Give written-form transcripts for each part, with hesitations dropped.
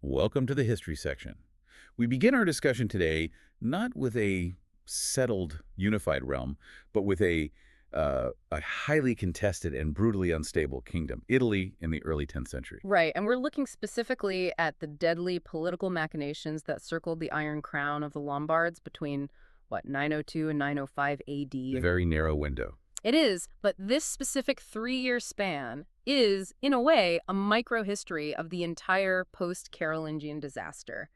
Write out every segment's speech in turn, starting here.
Welcome to the history section. We begin our discussion today not with a settled, unified realm, but with a highly contested and brutally unstable kingdom, Italy in the early 10th century. Right, and we're looking specifically at the deadly political machinations that circled the Iron Crown of the Lombards between, 902 and 905 A AD. very narrow window. It is, but this specific 3-year span is, in a way, a microhistory of the entire post-Carolingian disaster.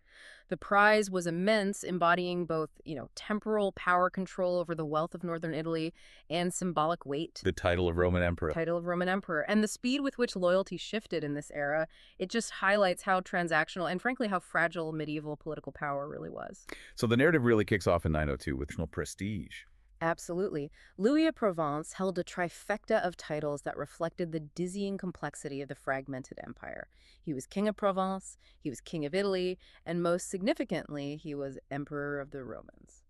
The prize was immense, embodying both, temporal power control over the wealth of northern Italy and symbolic weight. The title of Roman emperor. Title of Roman Emperor. And the speed with which loyalty shifted in this era, it just highlights how transactional and frankly how fragile medieval political power really was. So the narrative really kicks off in 902 with national prestige. Absolutely. Louis of Provence held a trifecta of titles that reflected the dizzying complexity of the fragmented empire. He was King of Provence, he was King of Italy, and most significantly, he was Emperor of the Romans.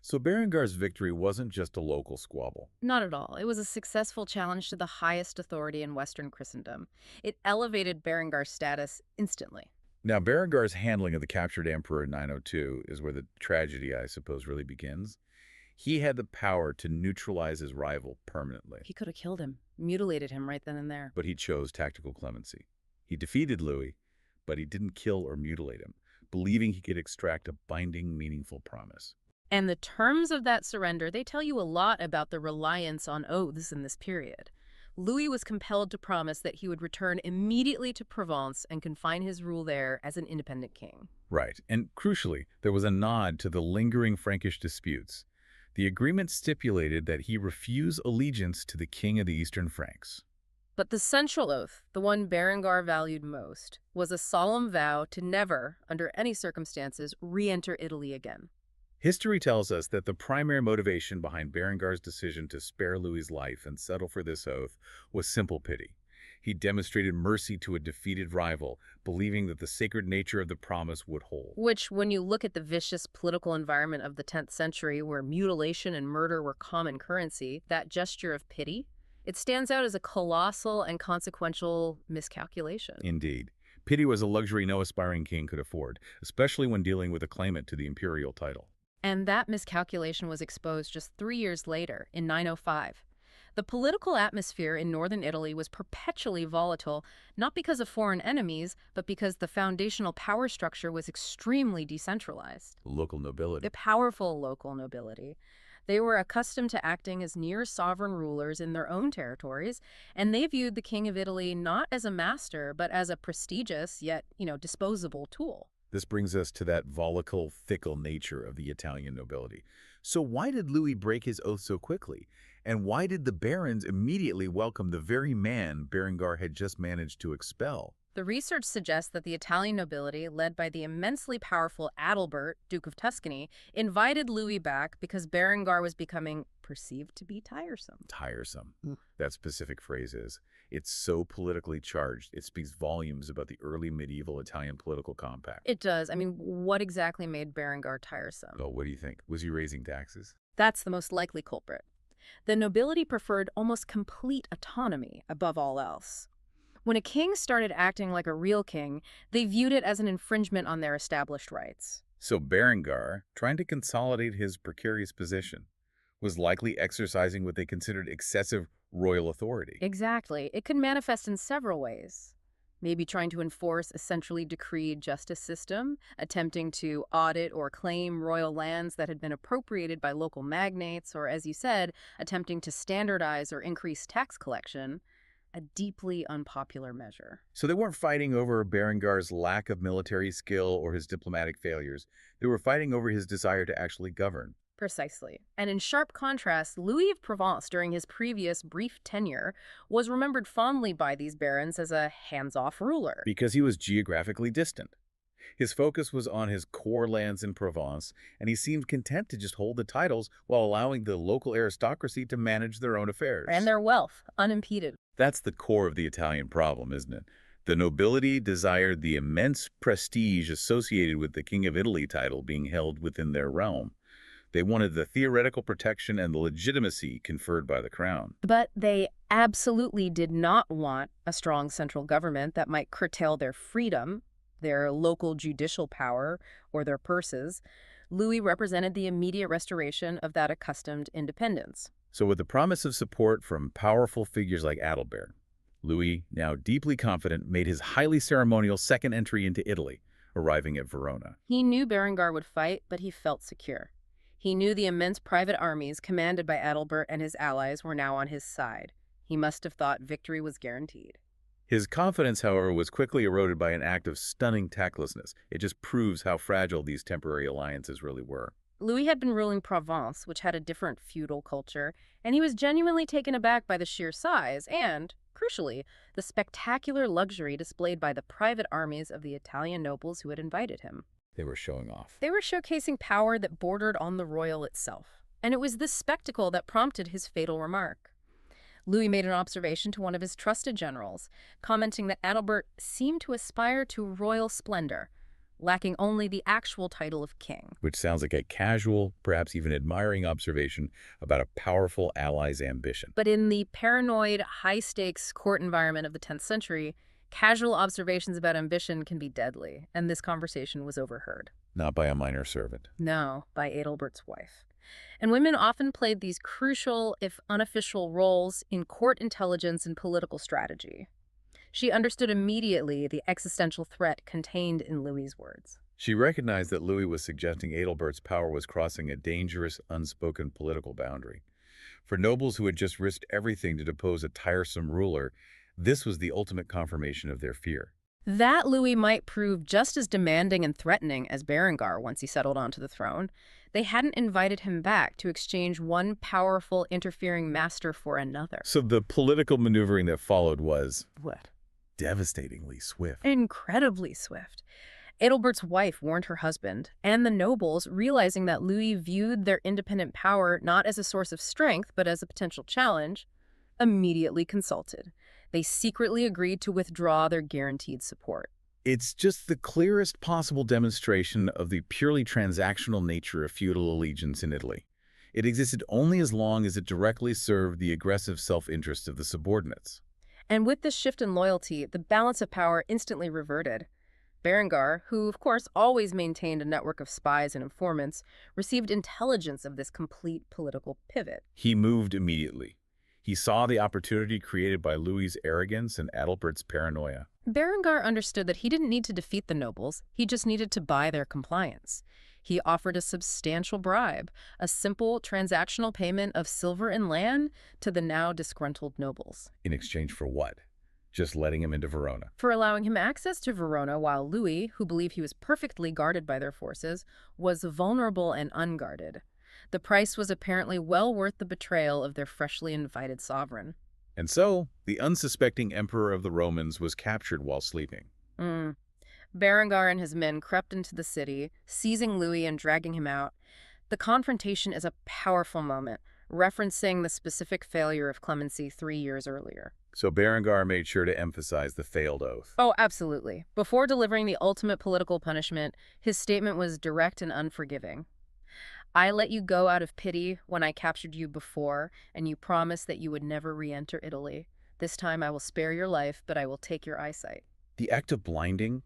So Berengar's victory wasn't just a local squabble. Not at all. It was a successful challenge to the highest authority in Western Christendom. It elevated Berengar's status instantly. Now, Berengar's handling of the captured emperor in 902 is where the tragedy, I suppose, really begins. He had the power to neutralize his rival permanently, He could have killed him, mutilated him right then and there. but he chose tactical clemency. He defeated Louis, but he didn't kill or mutilate him, believing he could extract a binding, meaningful promise. And the terms of that surrender, they tell you a lot about the reliance on oaths in this period. Louis was compelled to promise that he would return immediately to Provence and confine his rule there as an independent king. Right, and crucially, there was a nod to the lingering Frankish disputes. The agreement stipulated that he refuse allegiance to the king of the Eastern Franks. But the central oath, the one Berengar valued most, was a solemn vow to never, under any circumstances, re-enter Italy again. History tells us that the primary motivation behind Berengar's decision to spare Louis's life and settle for this oath was simple pity. He demonstrated mercy to a defeated rival, believing that the sacred nature of the promise would hold. Which, when you look at the vicious political environment of the 10th century where mutilation and murder were common currency, that gesture of pity, it stands out as a colossal and consequential miscalculation. Indeed, pity was a luxury no aspiring king could afford, especially when dealing with a claimant to the imperial title. And that miscalculation was exposed just 3 years later, in 905. The political atmosphere in northern Italy was perpetually volatile, not because of foreign enemies, but because the foundational power structure was extremely decentralized. Local nobility. The powerful local nobility. They were accustomed to acting as near sovereign rulers in their own territories, and they viewed the King of Italy not as a master, but as a prestigious yet, disposable tool. This brings us to that volatile, fickle nature of the Italian nobility. So why did Louis break his oath so quickly? And why did the barons immediately welcome the very man Berengar had just managed to expel? The research suggests that the Italian nobility, led by the immensely powerful Adalbert, Duke of Tuscany, invited Louis back because Berengar was becoming perceived to be tiresome. Tiresome. That specific phrase is. It's so politically charged, it speaks volumes about the early medieval Italian political compact. It does. I mean, what exactly made Berengar tiresome? Oh, what do you think? Was he raising taxes? That's the most likely culprit. The nobility preferred almost complete autonomy above all else. When a king started acting like a real king, they viewed it as an infringement on their established rights. So Berengar, trying to consolidate his precarious position, was likely exercising what they considered excessive royal authority. Exactly. It could manifest in several ways. Maybe trying to enforce a centrally decreed justice system, attempting to audit or claim royal lands that had been appropriated by local magnates, or, as you said, attempting to standardize or increase tax collection. A deeply unpopular measure. So they weren't fighting over Berengar's lack of military skill or his diplomatic failures. They were fighting over his desire to actually govern. Precisely. And in sharp contrast, Louis of Provence, during his previous brief tenure, was remembered fondly by these barons as a hands-off ruler. Because he was geographically distant. His focus was on his core lands in Provence, and he seemed content to just hold the titles while allowing the local aristocracy to manage their own affairs. And their wealth, unimpeded. That's the core of the Italian problem, isn't it? The nobility desired the immense prestige associated with the King of Italy title being held within their realm. They wanted the theoretical protection and the legitimacy conferred by the crown. But they absolutely did not want a strong central government that might curtail their freedom their local judicial power, or their purses, Louis represented the immediate restoration of that accustomed independence. So with the promise of support from powerful figures like Adalbert, Louis, now deeply confident, made his highly ceremonial second entry into Italy, arriving at Verona. He knew Berengar would fight, but he felt secure. He knew the immense private armies commanded by Adalbert and his allies were now on his side. He must have thought victory was guaranteed. His confidence, however, was quickly eroded by an act of stunning tactlessness. It just proves how fragile these temporary alliances really were. Louis had been ruling Provence, which had a different feudal culture, and he was genuinely taken aback by the sheer size and, crucially, the spectacular luxury displayed by the private armies of the Italian nobles who had invited him. They were showing off. They were showcasing power that bordered on the royal itself, and it was this spectacle that prompted his fatal remark. Louis made an observation to one of his trusted generals, commenting that Adalbert seemed to aspire to royal splendor, lacking only the actual title of king. Which sounds like a casual, perhaps even admiring observation about a powerful ally's ambition. But in the paranoid, high-stakes court environment of the 10th century, casual observations about ambition can be deadly, and this conversation was overheard. Not by a minor servant. No, by Adalbert's wife. And women often played these crucial, if unofficial, roles in court intelligence and political strategy. She understood immediately the existential threat contained in Louis's words. She recognized that Louis was suggesting Adalbert's power was crossing a dangerous, unspoken political boundary. For nobles who had just risked everything to depose a tiresome ruler, this was the ultimate confirmation of their fear. That Louis might prove just as demanding and threatening as Berengar once he settled onto the throne. They hadn't invited him back to exchange one powerful, interfering master for another. So the political maneuvering that followed was What? devastatingly swift. Incredibly swift. Adalbert's wife warned her husband, and the nobles, realizing that Louis viewed their independent power not as a source of strength but as a potential challenge, immediately consulted. They secretly agreed to withdraw their guaranteed support. It's just the clearest possible demonstration of the purely transactional nature of feudal allegiance in Italy. It existed only as long as it directly served the aggressive self-interest of the subordinates. And with this shift in loyalty, the balance of power instantly reverted. Berengar, who of course always maintained a network of spies and informants, received intelligence of this complete political pivot. He moved immediately. He saw the opportunity created by Louis's arrogance and Adalbert's paranoia. Berengar understood that he didn't need to defeat the nobles, he just needed to buy their compliance. He offered a substantial bribe, a simple transactional payment of silver and land to the now disgruntled nobles. In exchange for what? Just letting him into Verona. For allowing him access to Verona while Louis, who believed he was perfectly guarded by their forces, was vulnerable and unguarded. The price was apparently well worth the betrayal of their freshly invited sovereign. And so, the unsuspecting emperor of the Romans was captured while sleeping. Berengar and his men crept into the city, seizing Louis and dragging him out. The confrontation is a powerful moment, referencing the specific failure of clemency 3 years earlier. So Berengar made sure to emphasize the failed oath. Oh, absolutely. Before delivering the ultimate political punishment, his statement was direct and unforgiving. I let you go out of pity when I captured you before, and you promised that you would never re-enter Italy. This time I will spare your life, but I will take your eyesight. The act of blinding,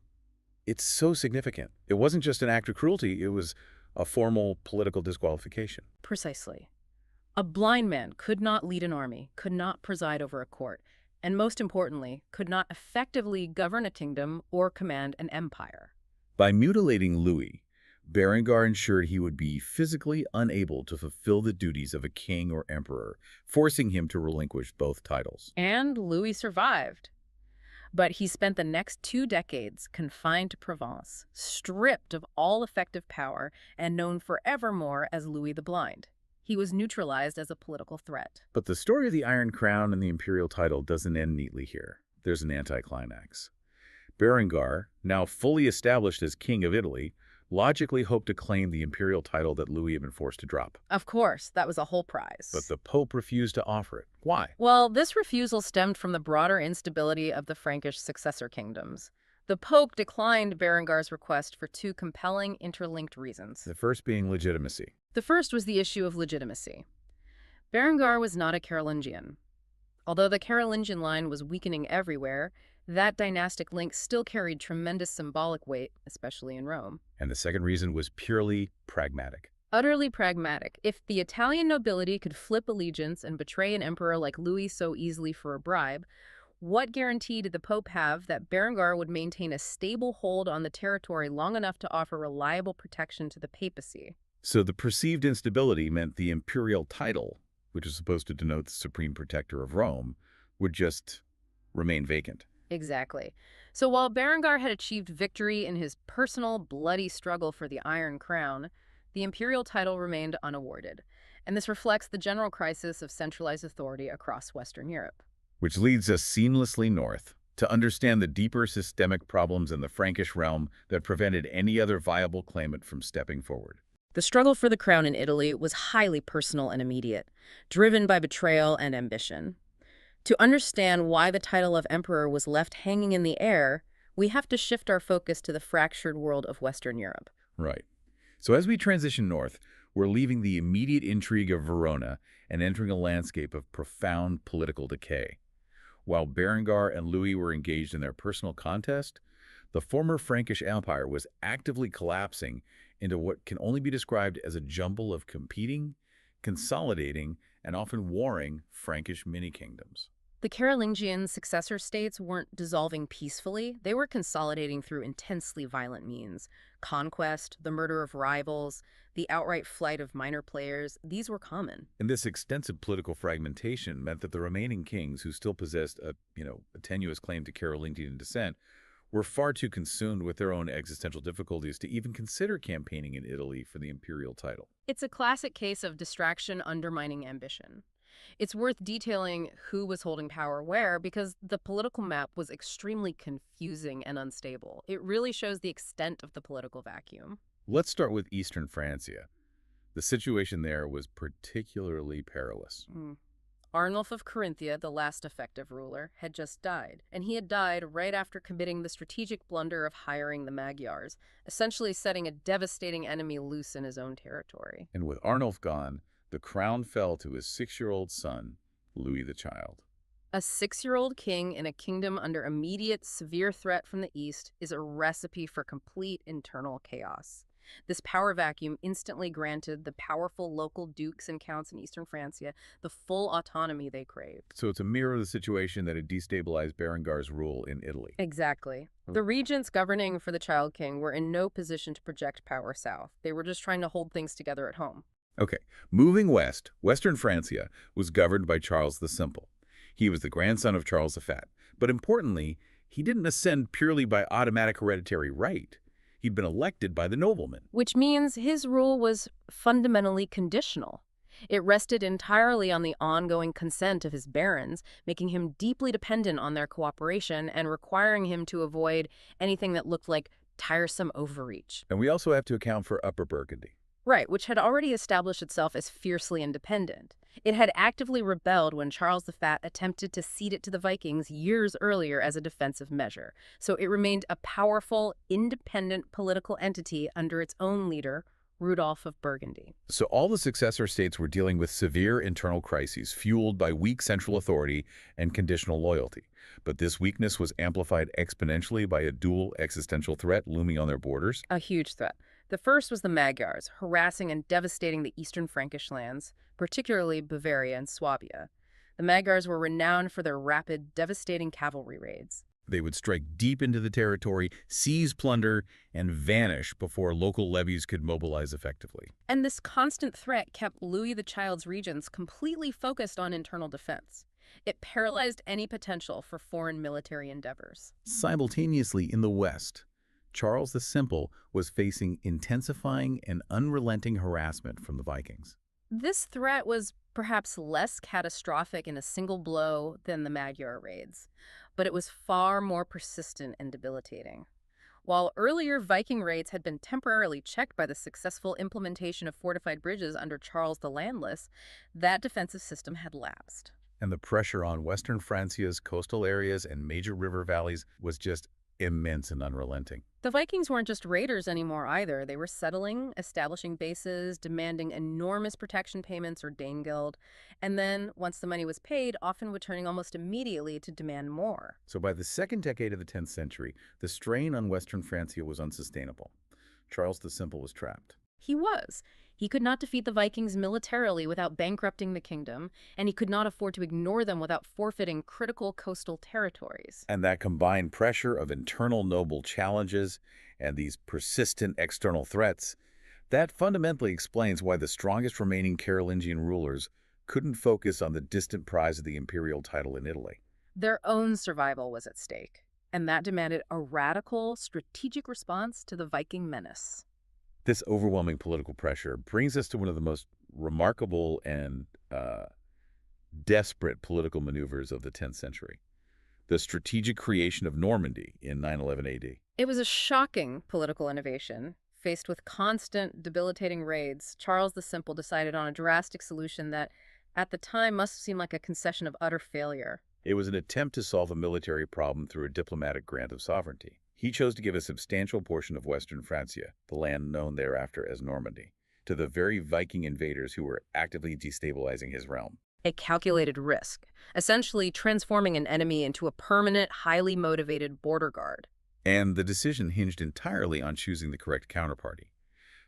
it's so significant. It wasn't just an act of cruelty, it was a formal political disqualification. Precisely. A blind man could not lead an army, could not preside over a court, and most importantly, could not effectively govern a kingdom or command an empire. By mutilating Louis, Berengar ensured he would be physically unable to fulfill the duties of a king or emperor, forcing him to relinquish both titles. And Louis survived. But he spent the next 2 decades confined to Provence, stripped of all effective power and known forevermore as Louis the Blind. He was neutralized as a political threat. But the story of the Iron Crown and the imperial title doesn't end neatly here. There's an anticlimax. Berengar, now fully established as king of Italy, logically hoped to claim the imperial title that Louis had been forced to drop. Of course, that was a whole prize. But the Pope refused to offer it. Why? Well, this refusal stemmed from the broader instability of the Frankish successor kingdoms. The Pope declined Berengar's request for 2 compelling, interlinked reasons. The first being legitimacy. The first was the issue of legitimacy. Berengar was not a Carolingian. Although the Carolingian line was weakening everywhere, That dynastic link still carried tremendous symbolic weight, especially in Rome. And the second reason was purely pragmatic. Utterly pragmatic. If the Italian nobility could flip allegiance and betray an emperor like Louis so easily for a bribe, what guarantee did the Pope have that Berengar would maintain a stable hold on the territory long enough to offer reliable protection to the papacy? So the perceived instability meant the imperial title, which is supposed to denote the supreme protector of Rome, would just remain vacant. Exactly. So while Berengar had achieved victory in his personal, bloody struggle for the Iron Crown, the imperial title remained unawarded. And this reflects the general crisis of centralized authority across Western Europe. Which leads us seamlessly north to understand the deeper systemic problems in the Frankish realm that prevented any other viable claimant from stepping forward. The struggle for the crown in Italy was highly personal and immediate, driven by betrayal and ambition. To understand why the title of emperor was left hanging in the air, we have to shift our focus to the fractured world of Western Europe. Right. So as we transition north, we're leaving the immediate intrigue of Verona and entering a landscape of profound political decay. While Berengar and Louis were engaged in their personal contest, the former Frankish Empire was actively collapsing into what can only be described as a jumble of competing, consolidating, and often warring Frankish mini-kingdoms. The Carolingian successor states weren't dissolving peacefully. They were consolidating through intensely violent means. Conquest, the murder of rivals, the outright flight of minor players, these were common. And this extensive political fragmentation meant that the remaining kings who still possessed a tenuous claim to Carolingian descent were far too consumed with their own existential difficulties to even consider campaigning in Italy for the imperial title. It's a classic case of distraction undermining ambition. It's worth detailing who was holding power where because the political map was extremely confusing and unstable. It really shows the extent of the political vacuum. Let's start with Eastern Francia. The situation there was particularly perilous. Arnulf of Carinthia, the last effective ruler, had just died, and he had died right after committing the strategic blunder of hiring the Magyars, essentially setting a devastating enemy loose in his own territory. And with Arnulf gone, the crown fell to his 6-year-old son, Louis the Child. A 6-year-old king in a kingdom under immediate, severe threat from the east is a recipe for complete internal chaos. This power vacuum instantly granted the powerful local dukes and counts in eastern Francia the full autonomy they craved. So it's a mirror of the situation that had destabilized Berengar's rule in Italy. Exactly. The regents governing for the Child King were in no position to project power south. They were just trying to hold things together at home. Okay, moving west, Western Francia was governed by Charles the Simple. He was the grandson of Charles the Fat. But importantly, he didn't ascend purely by automatic hereditary right. He'd been elected by the noblemen. Which means his rule was fundamentally conditional. It rested entirely on the ongoing consent of his barons, making him deeply dependent on their cooperation and requiring him to avoid anything that looked like tiresome overreach. And we also have to account for Upper Burgundy. Right, which had already established itself as fiercely independent. It had actively rebelled when Charles the Fat attempted to cede it to the Vikings years earlier as a defensive measure. So it remained a powerful, independent political entity under its own leader, Rudolph of Burgundy. So all the successor states were dealing with severe internal crises fueled by weak central authority and conditional loyalty. But this weakness was amplified exponentially by a dual existential threat looming on their borders. A huge threat. The first was the Magyars, harassing and devastating the eastern Frankish lands, particularly Bavaria and Swabia. The Magyars were renowned for their rapid, devastating cavalry raids. They would strike deep into the territory, seize plunder, and vanish before local levies could mobilize effectively. And this constant threat kept Louis the Child's regions completely focused on internal defense. It paralyzed any potential for foreign military endeavors. Simultaneously, in the West, Charles the Simple was facing intensifying and unrelenting harassment from the Vikings. This threat was perhaps less catastrophic in a single blow than the Magyar raids, but it was far more persistent and debilitating. While earlier Viking raids had been temporarily checked by the successful implementation of fortified bridges under Charles the Landless, that defensive system had lapsed. And the pressure on Western Francia's coastal areas and major river valleys was just immense and unrelenting. The Vikings weren't just raiders anymore either. They were settling, establishing bases, demanding enormous protection payments or Danegeld, and then, once the money was paid, often returning almost immediately to demand more. So by the second decade of the 10th century, the strain on Western Francia was unsustainable. Charles the Simple was trapped. He was. He could not defeat the Vikings militarily without bankrupting the kingdom, and he could not afford to ignore them without forfeiting critical coastal territories. And that combined pressure of internal noble challenges and these persistent external threats, that fundamentally explains why the strongest remaining Carolingian rulers couldn't focus on the distant prize of the imperial title in Italy. Their own survival was at stake, and that demanded a radical, strategic response to the Viking menace. This overwhelming political pressure brings us to one of the most remarkable and desperate political maneuvers of the 10th century, the strategic creation of Normandy in 911 AD. It was a shocking political innovation. Faced with constant, debilitating raids, Charles the Simple decided on a drastic solution that, at the time, must seem like a concession of utter failure. It was an attempt to solve a military problem through a diplomatic grant of sovereignty. He chose to give a substantial portion of Western Francia, the land known thereafter as Normandy, to the very Viking invaders who were actively destabilizing his realm. A calculated risk, essentially transforming an enemy into a permanent, highly motivated border guard. And the decision hinged entirely on choosing the correct counterparty.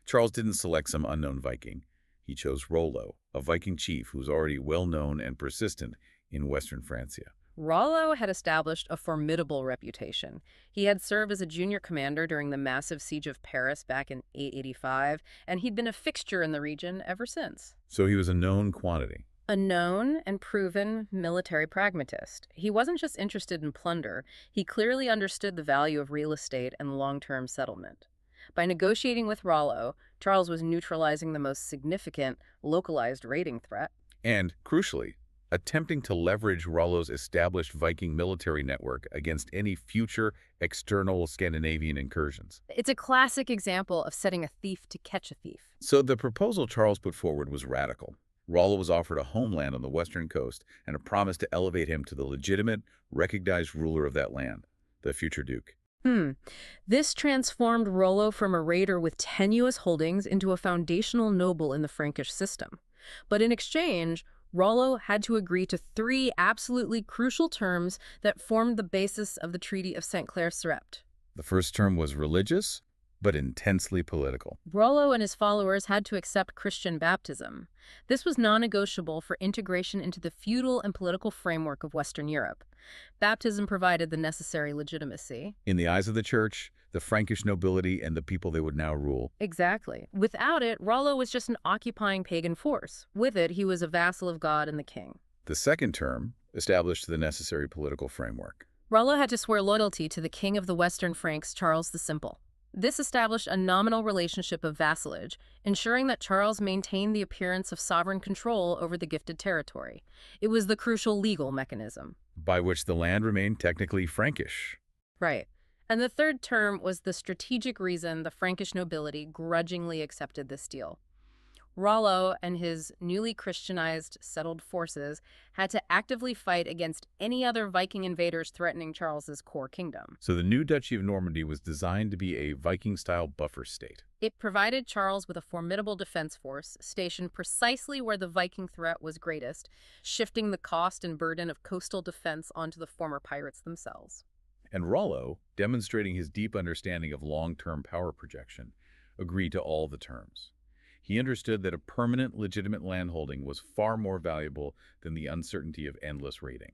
Charles didn't select some unknown Viking. He chose Rollo, a Viking chief who was already well-known and persistent in Western Francia. Rollo had established a formidable reputation. He had served as a junior commander during the massive siege of Paris back in 885, and he'd been a fixture in the region ever since. So he was a known quantity. A known and proven military pragmatist. He wasn't just interested in plunder, he clearly understood the value of real estate and long-term settlement. By negotiating with Rollo, Charles was neutralizing the most significant, localized raiding threat. And, crucially, attempting to leverage Rollo's established Viking military network against any future external Scandinavian incursions. It's a classic example of setting a thief to catch a thief. So the proposal Charles put forward was radical. Rollo was offered a homeland on the western coast and a promise to elevate him to the legitimate, recognized ruler of that land, the future duke. This transformed Rollo from a raider with tenuous holdings into a foundational noble in the Frankish system. But in exchange, Rollo had to agree to three absolutely crucial terms that formed the basis of the Treaty of St. Clair-Serept. The first term was religious, but intensely political. Rollo and his followers had to accept Christian baptism. This was non-negotiable for integration into the feudal and political framework of Western Europe. Baptism provided the necessary legitimacy. In the eyes of the church, the Frankish nobility, and the people they would now rule. Exactly. Without it, Rollo was just an occupying pagan force. With it, he was a vassal of God and the king. The second term established the necessary political framework. Rollo had to swear loyalty to the king of the Western Franks, Charles the Simple. This established a nominal relationship of vassalage, ensuring that Charles maintained the appearance of sovereign control over the gifted territory. It was the crucial legal mechanism. By which the land remained technically Frankish. Right. And the third term was the strategic reason the Frankish nobility grudgingly accepted this deal. Rollo and his newly Christianized settled forces had to actively fight against any other Viking invaders threatening Charles's core kingdom. So the new Duchy of Normandy was designed to be a Viking-style buffer state. It provided Charles with a formidable defense force stationed precisely where the Viking threat was greatest, shifting the cost and burden of coastal defense onto the former pirates themselves. And Rollo, demonstrating his deep understanding of long-term power projection, agreed to all the terms. He understood that a permanent, legitimate landholding was far more valuable than the uncertainty of endless raiding.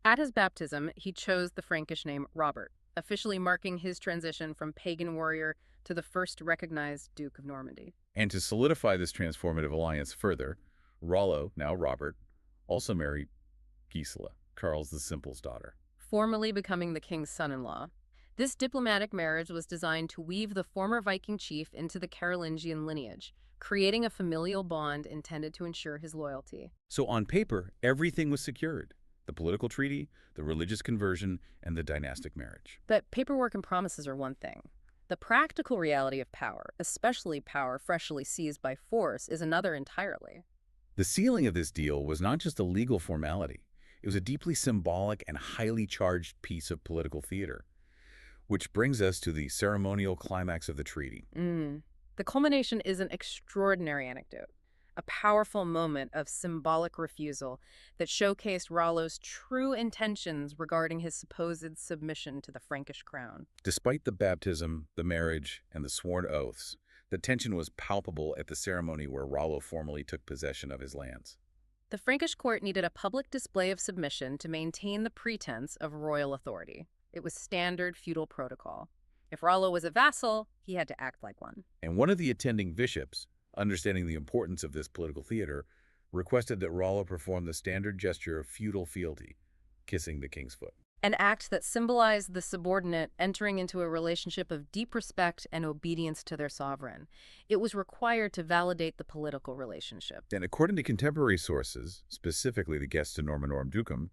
At his baptism, he chose the Frankish name Robert, officially marking his transition from pagan warrior to the first recognized Duke of Normandy. And to solidify this transformative alliance further, Rollo, now Robert, also married Gisela, Charles the Simple's daughter. Formally becoming the king's son-in-law. This diplomatic marriage was designed to weave the former Viking chief into the Carolingian lineage, creating a familial bond intended to ensure his loyalty. So on paper, everything was secured. The political treaty, the religious conversion, and the dynastic marriage. But paperwork and promises are one thing. The practical reality of power, especially power freshly seized by force, is another entirely. The sealing of this deal was not just a legal formality. It was a deeply symbolic and highly charged piece of political theater. Which brings us to the ceremonial climax of the treaty. The culmination is an extraordinary anecdote, a powerful moment of symbolic refusal that showcased Rollo's true intentions regarding his supposed submission to the Frankish crown. Despite the baptism, the marriage, and the sworn oaths, the tension was palpable at the ceremony where Rollo formally took possession of his lands. The Frankish court needed a public display of submission to maintain the pretense of royal authority. It was standard feudal protocol. If Rollo was a vassal, he had to act like one. And one of the attending bishops, understanding the importance of this political theater, requested that Rollo perform the standard gesture of feudal fealty, kissing the king's foot. An act that symbolized the subordinate entering into a relationship of deep respect and obedience to their sovereign. It was required to validate the political relationship. And according to contemporary sources, specifically the Gesta Normanorum Ducum,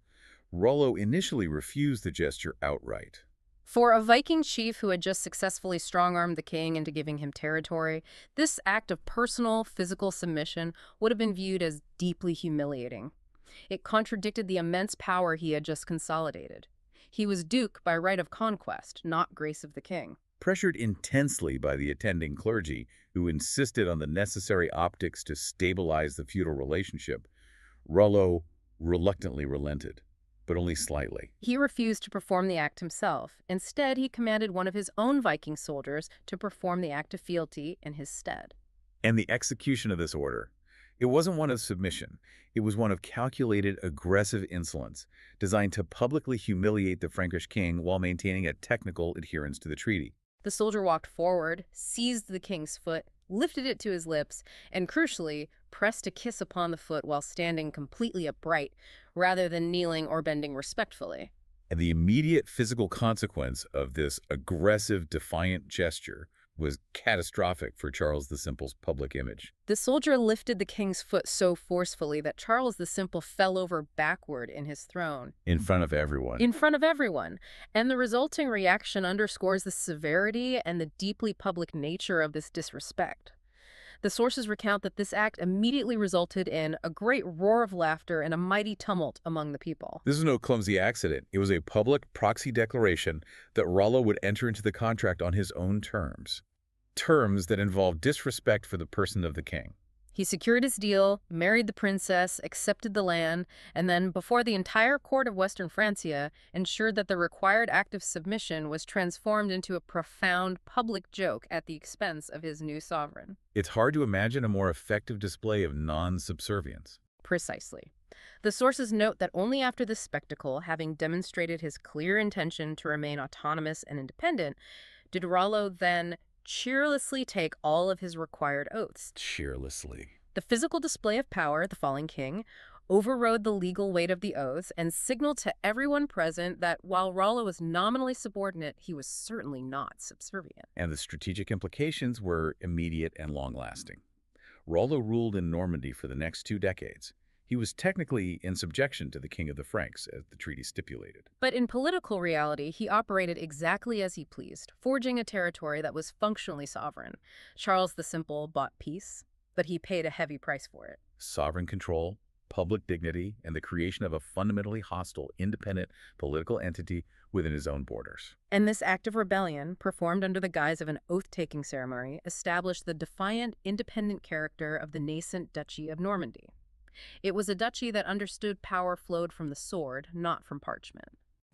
Rollo initially refused the gesture outright. For a Viking chief who had just successfully strong-armed the king into giving him territory, this act of personal, physical submission would have been viewed as deeply humiliating. It contradicted the immense power he had just consolidated. He was duke by right of conquest, not grace of the king. Pressured intensely by the attending clergy, who insisted on the necessary optics to stabilize the feudal relationship, Rollo reluctantly relented, but only slightly. He refused to perform the act himself. Instead, he commanded one of his own Viking soldiers to perform the act of fealty in his stead. And the execution of this order, it wasn't one of submission. It was one of calculated, aggressive insolence, designed to publicly humiliate the Frankish king while maintaining a technical adherence to the treaty. The soldier walked forward, seized the king's foot, lifted it to his lips, and crucially, pressed a kiss upon the foot while standing completely upright, rather than kneeling or bending respectfully. And the immediate physical consequence of this aggressive, defiant gesture was catastrophic for Charles the Simple's public image. The soldier lifted the king's foot so forcefully that Charles the Simple fell over backward in his throne. In front of everyone. In front of everyone. And the resulting reaction underscores the severity and the deeply public nature of this disrespect. The sources recount that this act immediately resulted in a great roar of laughter and a mighty tumult among the people. This is no clumsy accident. It was a public proxy declaration that Rollo would enter into the contract on his own terms. Terms that involved disrespect for the person of the king. He secured his deal, married the princess, accepted the land, and then, before the entire court of Western Francia, ensured that the required act of submission was transformed into a profound public joke at the expense of his new sovereign. It's hard to imagine a more effective display of non-subservience. Precisely. The sources note that only after this spectacle, having demonstrated his clear intention to remain autonomous and independent, did Rollo then cheerlessly take all of his required oaths. Cheerlessly. The physical display of power, the fallen king, overrode the legal weight of the oaths and signaled to everyone present that while Rollo was nominally subordinate, he was certainly not subservient. And the strategic implications were immediate and long-lasting. Rollo ruled in Normandy for the next 2 decades. He was technically in subjection to the king of the Franks, as the treaty stipulated. But in political reality, he operated exactly as he pleased, forging a territory that was functionally sovereign. Charles the Simple bought peace, but he paid a heavy price for it. Sovereign control, public dignity, and the creation of a fundamentally hostile, independent political entity within his own borders. And this act of rebellion, performed under the guise of an oath-taking ceremony, established the defiant, independent character of the nascent Duchy of Normandy. It was a duchy that understood power flowed from the sword, not from parchment.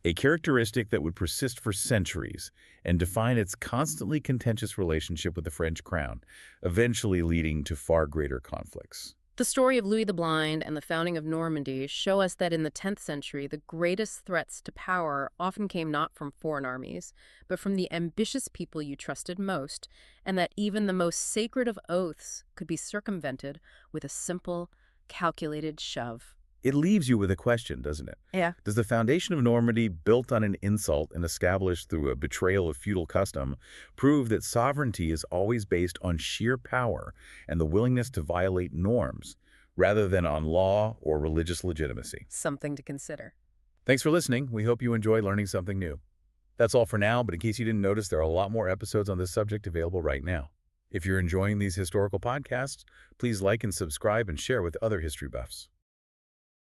A characteristic that would persist for centuries and define its constantly contentious relationship with the French crown, eventually leading to far greater conflicts. The story of Louis the Blind and the founding of Normandy show us that in the 10th century, the greatest threats to power often came not from foreign armies, but from the ambitious people you trusted most, and that even the most sacred of oaths could be circumvented with a simple, calculated shove. It leaves you with a question, doesn't it? Yeah. Does the foundation of Normandy, built on an insult and established through a betrayal of feudal custom, prove that sovereignty is always based on sheer power and the willingness to violate norms, rather than on law or religious legitimacy? Something to consider. Thanks for listening. We hope you enjoy learning something new. That's all for now, but in case you didn't notice, there are a lot more episodes on this subject available right now. If you're enjoying these historical podcasts, please like and subscribe and share with other history buffs.